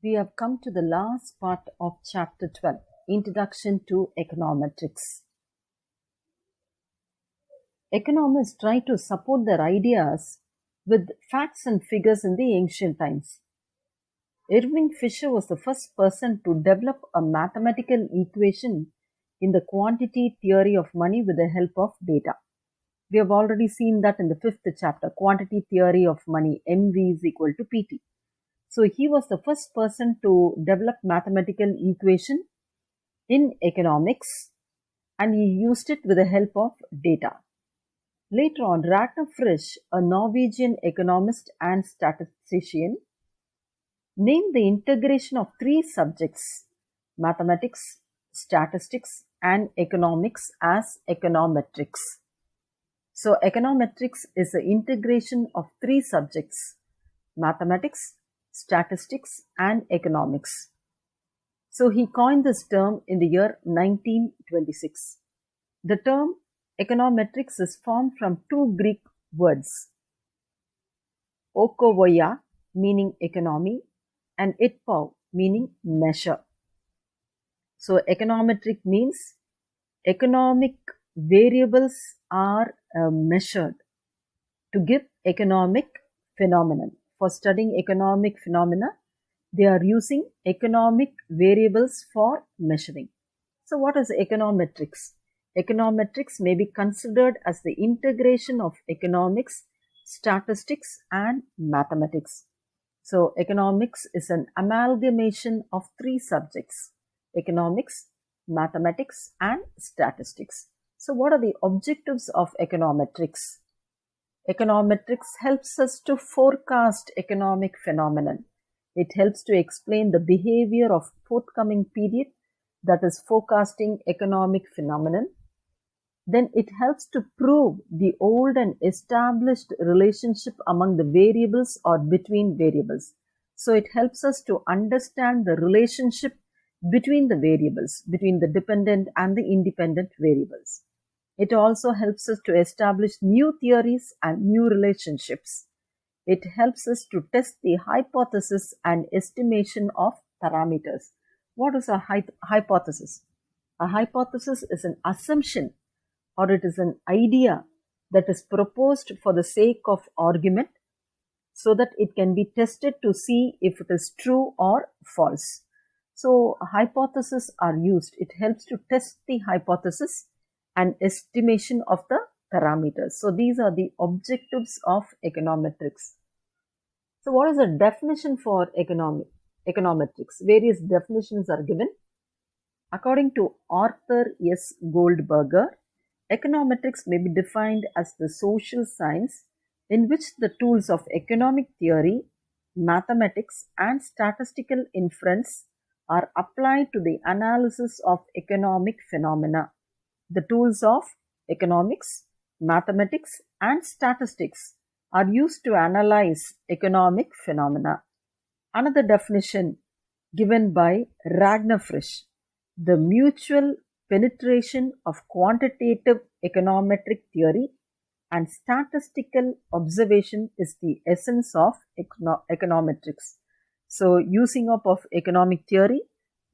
We have come to the last part of Chapter 12, Introduction to Econometrics. Economists try to support their ideas with facts and figures in the ancient times. Irving Fisher was the first person to develop a mathematical equation in the quantity theory of money with the help of data. We have already seen that in the 5th chapter, quantity theory of money, MV is equal to PT. So he was the first person to develop mathematical equation in economics, and he used it with the help of data. Later on, Ragnar Frisch, a Norwegian economist and statistician, named the integration of three subjects, mathematics, statistics, and economics, as econometrics. So econometrics is the integration of three subjects, mathematics, statistics, and economics. So he coined this term in the year 1926. The term econometrics is formed from two Greek words, okovoia, meaning economy, and itpou, meaning measure. So econometric means economic variables are measured to give economic phenomenon. For studying economic phenomena, they are using economic variables for measuring. So what is econometrics? Econometrics may be considered as the integration of economics, statistics, and mathematics. So economics is an amalgamation of three subjects, economics, mathematics, and statistics. So what are the objectives of econometrics? Econometrics helps us to forecast economic phenomenon. It helps to explain the behavior of forthcoming period, that is forecasting economic phenomenon. Then it helps to prove the old and established relationship among the variables or between variables. So it helps us to understand the relationship between the variables, between the dependent and the independent variables. It also helps us to establish new theories and new relationships. It helps us to test the hypothesis and estimation of parameters. What is a hypothesis? A hypothesis is an assumption, or it is an idea that is proposed for the sake of argument so that it can be tested to see if it is true or false. So hypotheses are used. It helps to test the hypothesis and estimation of the parameters. So these are the objectives of econometrics. So what is the definition for econometrics? Various definitions are given. According to Arthur S. Goldberger, econometrics may be defined as the social science in which the tools of economic theory, mathematics, and statistical inference are applied to the analysis of economic phenomena. The tools of economics, mathematics, and statistics are used to analyze economic phenomena. Another definition given by Ragnar Frisch: the mutual penetration of quantitative econometric theory and statistical observation is the essence of econometrics. So using up of economic theory,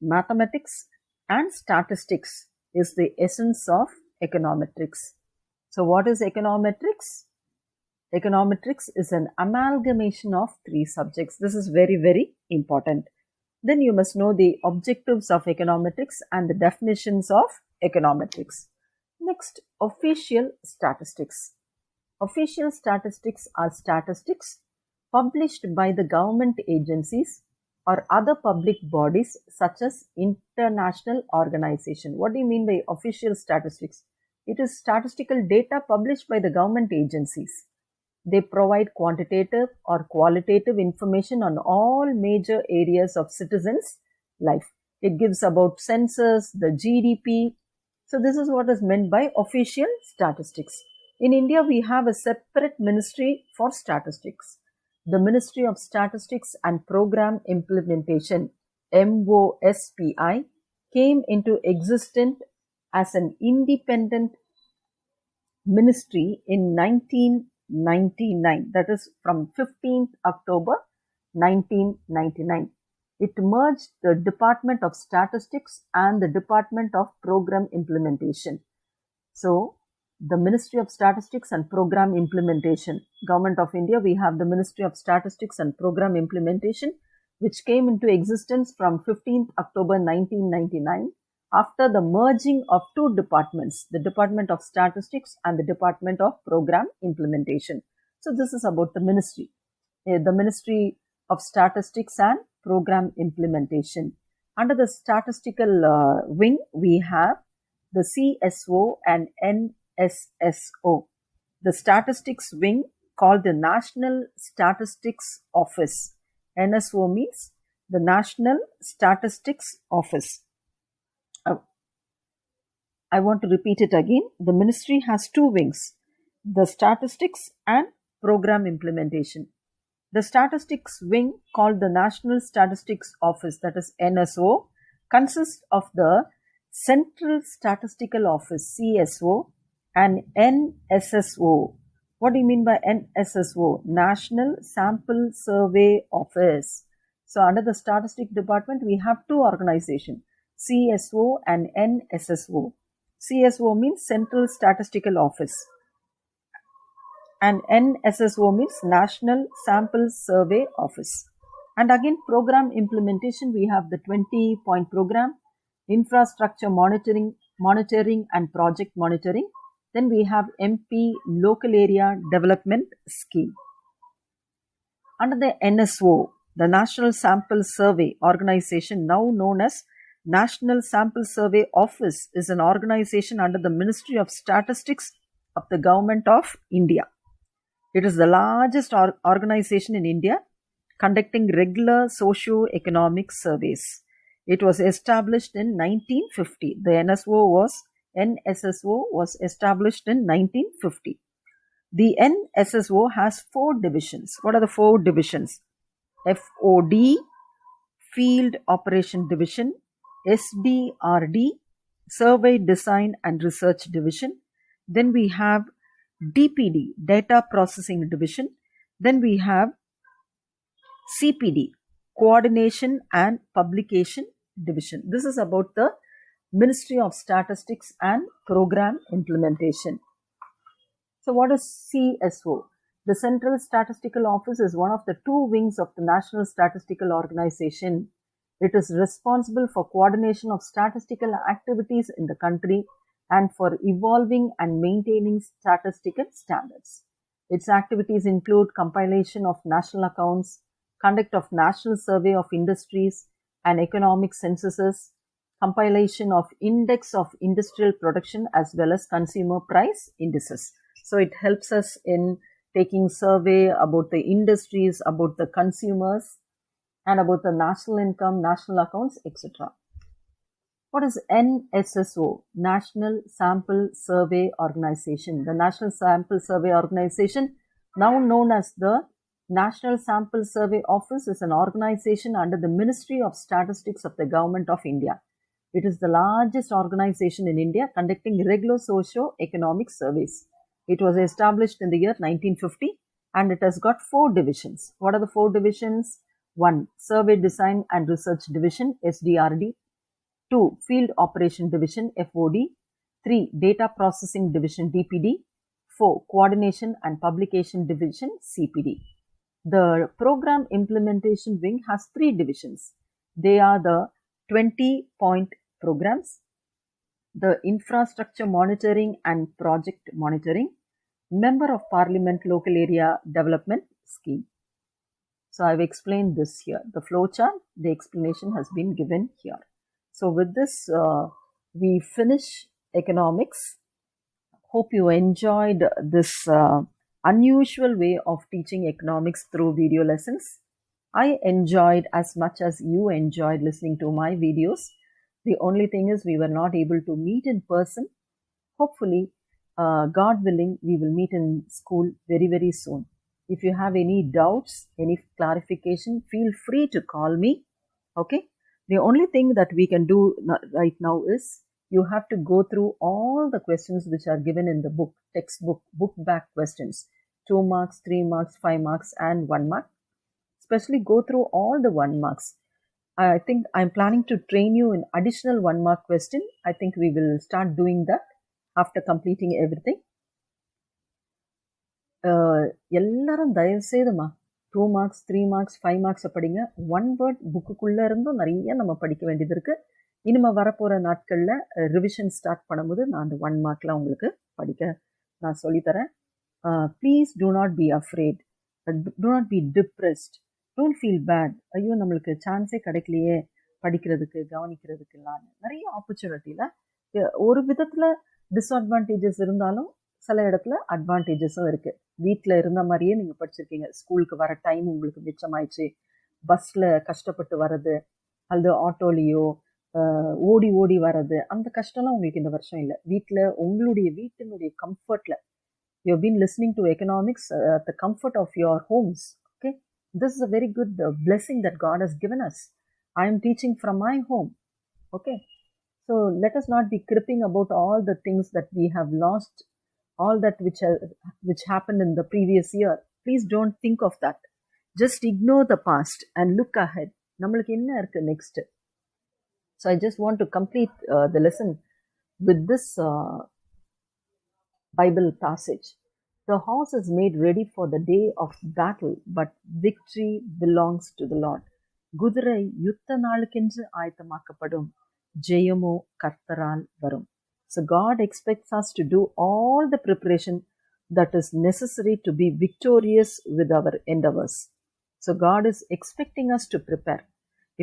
mathematics, and statistics is the essence of econometrics. So what is econometrics? Econometrics is an amalgamation of three subjects. This is very, very important. Then you must know the objectives of econometrics and the definitions of econometrics. Next, official statistics. Official statistics are statistics published by the government agencies or other public bodies such as international organization. What do you mean by official statistics? It is statistical data published by the government agencies. They provide quantitative or qualitative information on all major areas of citizens' life. It gives about census, the GDP. So this is what is meant by official statistics. In India, we have a separate ministry for statistics. The Ministry of Statistics and Program Implementation, MOSPI, came into existence as an independent ministry in 1999, that is from 15th October 1999. It merged the Department of Statistics and the Department of Program Implementation. So, the Ministry of Statistics and Program Implementation, Government of India, we have the Ministry of Statistics and Program Implementation, which came into existence from 15th October 1999 after the merging of two departments, the Department of Statistics and the Department of Program Implementation. So, this is about the ministry. The Ministry of Statistics and Program Implementation. Under the statistical wing, we have the CSO and NSSO. The statistics wing called the National Statistics Office. NSO means the National Statistics Office. I want to repeat it again. The ministry has two wings, the statistics and program implementation. The statistics wing, called the National Statistics Office, that is NSO, consists of the Central Statistical Office, CSO, and NSSO. What do you mean by NSSO? National Sample Survey Office. So under the Statistics Department, we have two organizations, CSO and NSSO. CSO means Central Statistical Office and NSSO means National Sample Survey Office. And again, program implementation, we have the 20-point program, infrastructure monitoring and project monitoring. Then we have MP, Local Area Development Scheme. Under the NSO, the National Sample Survey Organization, now known as National Sample Survey Office, is an organization under the Ministry of Statistics of the Government of India. It is the largest organization in India conducting regular socio-economic surveys. It was established in 1950. The NSSO was established in 1950. The NSSO has 4 divisions. What are the 4 divisions? FOD, Field Operation Division, SDRD, Survey Design and Research Division. Then we have DPD, Data Processing Division. Then we have CPD, Coordination and Publication Division. This is about the Ministry of Statistics and Program Implementation. So what is CSO? The Central Statistical Office is one of the 2 wings of the National Statistical Organization. It is responsible for coordination of statistical activities in the country and for evolving and maintaining statistical standards. Its activities include compilation of national accounts, conduct of national survey of industries and economic censuses, compilation of index of industrial production as well as consumer price indices. So it helps us in taking survey about the industries, about the consumers, and about the national income, national accounts, etc. What is NSSO? National Sample Survey Organization. The National Sample Survey Organization, now known as the National Sample Survey Office, is an organization under the Ministry of Statistics of the Government of India. It is the largest organization in India conducting regular socio-economic surveys. It was established in the year 1950 and it has got 4 divisions. What are the 4 divisions? 1. Survey Design and Research Division, SDRD. 2. Field Operation Division, FOD. 3. Data Processing Division, DPD. 4. Coordination and Publication Division, CPD. The Program Implementation Wing has 3 divisions. They are the 20-point programs, the Infrastructure Monitoring and Project Monitoring, Member of Parliament Local Area Development Scheme. So I've explained this here. The flowchart, the explanation has been given here. So with this, we finish economics. Hope you enjoyed this unusual way of teaching economics through video lessons. I enjoyed as much as you enjoyed listening to my videos. The only thing is we were not able to meet in person. Hopefully, God willing, we will meet in school very, very soon. If you have any doubts, any clarification, feel free to call me. Okay. The only thing that we can do right now is you have to go through all the questions which are given in the book, textbook, book back questions, 2 marks, 3 marks, 5 marks and 1 mark. Especially go through all the 1 marks. I think I'm planning to train you in additional 1 mark question. I think we will start doing that after completing everything. எல்லாரும் தயவு செய்துமா 2 marks 3 marks 5 marks படிங்க. 1 word புக்குக்குள்ளே இருந்தும் நிறைய நம்ம படிக்க வேண்டியது இருக்குது. இனிமே வரப்போகிற நாட்களில் ரிவிஷன் ஸ்டார்ட் பண்ணும்போது நான் அந்த 1 markல உங்களுக்கு படிக்க நான் சொல்லித்தரேன். Please do not be afraid, do not be depressed, don't feel bad. ஐயோ நம்மளுக்கு சான்ஸே கிடைக்கலையே படிக்கிறதுக்கு கவனிக்கிறதுக்குலாம். நிறைய ஆப்பர்ச்சுனிட்டியில் ஒரு விதத்தில் டிஸ்அட்வான்டேஜஸ் இருந்தாலும் சில இடத்துல அட்வான்டேஜஸும் இருக்குது. வீட்டில் இருந்த மாதிரியே நீங்கள் படிச்சிருக்கீங்க, ஸ்கூலுக்கு வர டைம் உங்களுக்கு மிச்சமாயிடுச்சு, பஸ்ஸில் கஷ்டப்பட்டு வர்றது அல்லது ஆட்டோலேயோ ஓடி ஓடி வர்றது, அந்த கஷ்டம்லாம் உங்களுக்கு இந்த வருஷம் இல்லை. வீட்டில் உங்களுடைய வீட்டினுடைய கம்ஃபர்ட்டில் you've been listening to economics at the comfort of your homes. Okay, this is a very good blessing that God has given us. I am teaching from my home. Okay, so let us not be cripping about all the things that we have lost, all that which happened in the previous year. Please don't think of that. Just ignore the past and look ahead. நம்மளுக்கு என்ன இருக்கு next? So I just want to complete the lesson with this Bible passage. The horse is made ready for the day of battle, but victory belongs to the Lord. குதிரை யுத்த நாளுக்கென்று ஆயத்தமாக்கப்படும், ஜெயமோ கர்த்தரால் வரும். So God expects us to do all the preparation that is necessary to be victorious with our endeavors. So God is expecting us to prepare.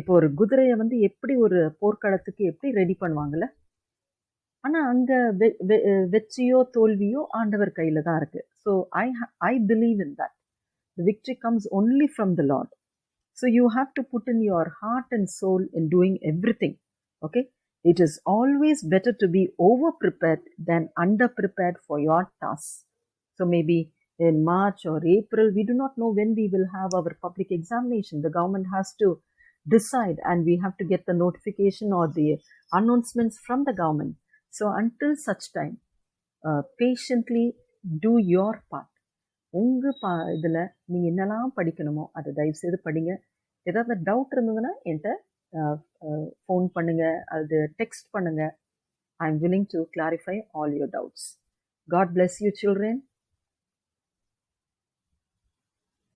இப்போ ஒரு குதிரையை எப்படி ஒரு போர்க்களத்துக்கு எப்படி ரெடி பண்ணுவாங்கல்ல, ஆனால் அங்கே வெற்றியோ தோல்வியோ ஆண்டவர் கையில் தான் இருக்குது. So I believe in that the victory comes only from the Lord. So you have to put in your heart and soul in doing everything. Okay, it is always better to be over prepared than under prepared for your tasks. So maybe in March or April, we do not know when we will have our public examination. The government has to decide and we have to get the notification or the announcements from the government. So until such time, patiently do your part. உங்கள் இதில் நீங்கள் என்னெல்லாம் படிக்கணுமோ அதை தயவுசெய்து படிங்க. ஏதாவது doubt இருந்ததுன்னா என்கிட்ட ஃபோன் பண்ணுங்கள், அது டெக்ஸ்ட் பண்ணுங்கள். I am willing to clarify all your doubts. God bless you, children.